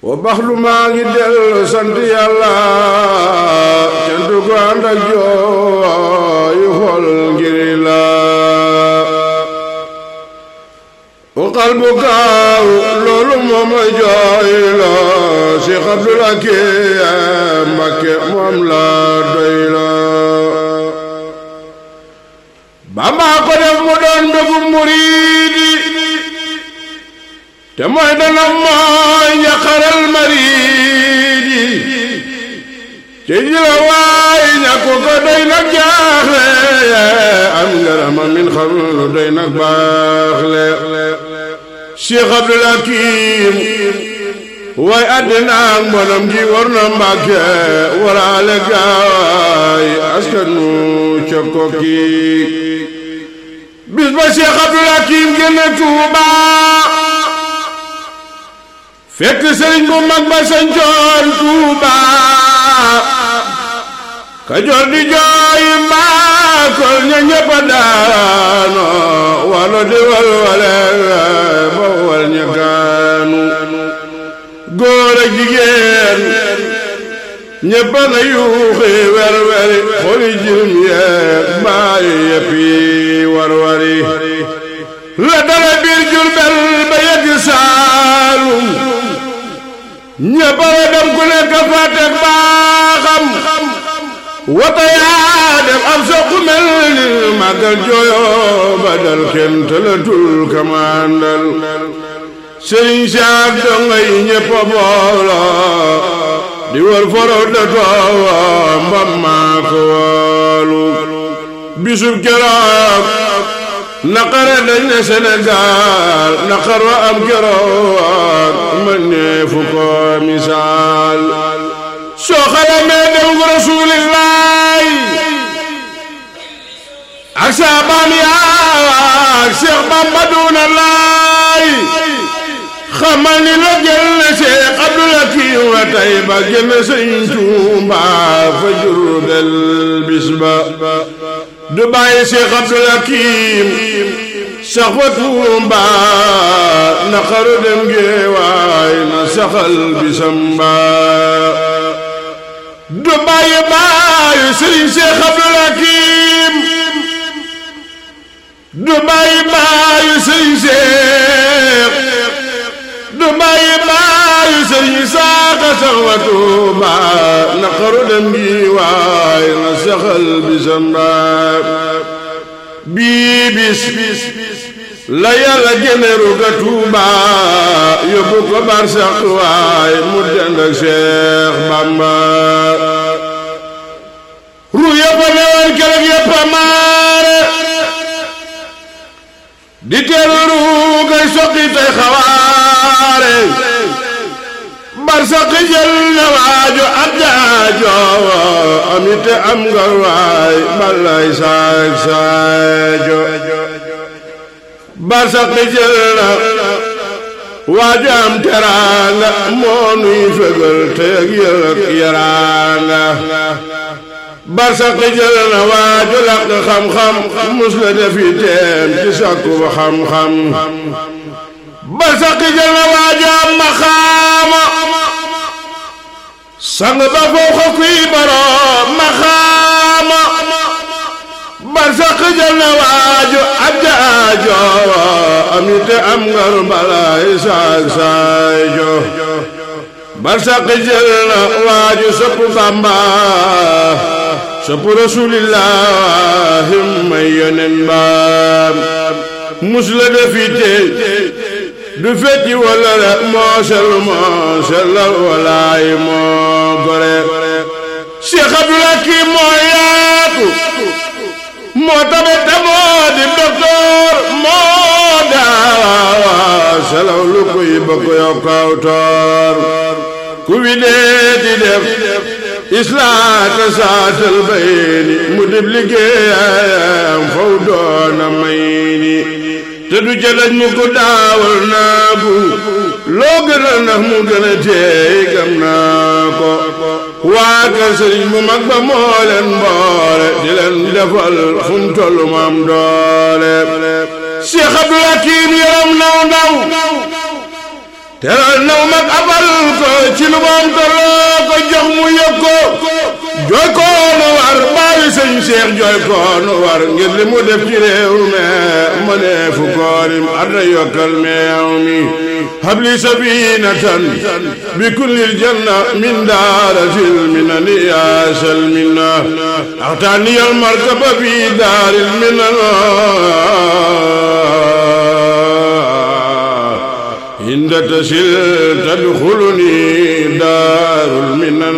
wa baxlu maa ngi dellu sant yàlla cantu ko ànd ak jooyu xol ngir la wa qalbu kaaw loolu moom la jooy la Seex Abdul Hakim Mbakke moom la doy la Bamba ko def mu doon mbégum muriidi te mooy dana mooy njaqaral mariidi te jila waay ñàkku ko doy nag jaaxle am ngarama min xam lu doy nag baaxle Cheikh Abdul Hakim waay àddina ak mbonam ji war na Mbàkke waraale gaay askanu ca Kokki bis ba Cheikh Abdul Hakim génn Tuuba fekk sëriñ bu mag ba sañcoon Tuuba Kajoor di jooy mbaakol ña ñëpp a daano walo di walwale ba wal ña gaanu góor ak jigéen ñëpp a nga yuuxi werweri xoli jirim yeeg baayi yeppi warwari la dala biir Jurbel ba yegg Saalum ñëpp a dem ku nekk fàttek baaxam wata yaa dem am soqu mel ni màggal jooyo ba dal kenn tëlatul kamandal sëriñ saak donga yi ñëpp a boolo di wër foro de toowa mbam maa ko walu bisub keroog naqare dañ ne Sénégal naqar wa am keroog mën ne fu ko misaal soo xalamee dem gu rasulillahi ak saabaam yaa ak Seex Bamba duuna laay xamal ni la génn Seex Abdul Hakim wa tay ba génn Sëñ Tuuba fa Jurbel bis ba du bàyyi Seex Abdul Hakim sax fa Tuuba naqaru dem géewaay na saxal bisam ba du bàyyi bàyyi Sëriñ Seex Abdul Hakim du bàyyi bàyyi Sëriñ Seex du bàyyi bàyyi Sëriñ Saaka sax fa Tuuba naqaru dem géewaay na saxal bisam ba bii bis la yàlla génne ruuga Tuuba yóbbu ko barsàq waay mu dend ak Seex Bamba ru yëpp a newoon keroog yëpp a maare di teelu ruugay soqi tey xawaare barsàq jël na waajo ab jaajo amite am nga waay balay saak saajo barsàq jël na waajo am teraanga moo nuy fegal te ak yëlëk yaraanga barsàq jël na waajo làq xam-xam mus la defi teem ci sàkku ba xam-xam barsàq jël na waajo am maxaama sang ba foo kuy boroom maxaama barsàq jël na waajo ab jaajo amite am ngar balay saak saajo barsàq jël na waajo sopp Bamba sopp rasulillahi may yonen ba mus la defite du fecci wala rek moo sellal walaay moo gore Cheikh Abdul Hakim moo yaatu moo tabe te moo di docteur moo daawa selaw lu koy bëgg yokkaw toor ku wi dee di def islaata saatal bayni mu dib liggéeyam faw doona may ni te du jëlañ mu ko daawal naagu loo gën a nax mu gën a teey gam naa ko waa kër sëriñ bu mag ba moo leen boole di leen defal fun tollu maam doole Cheikh Abdul Hakim yaram naw teral naw mag abal ko ci lu moom tolloo ko jox mu yëg ko jooy ko nu war bàyyi sëñ Cheikh jooy ko nu war ngir li mu def ci réew mi ma ne fu koorim adda yokkal meew mi habli sabinatan bi kullil janna min daaratil minani yaasal minna axtaaniyal markaba bi daaril minan inda tasil tadxuluni daarul minan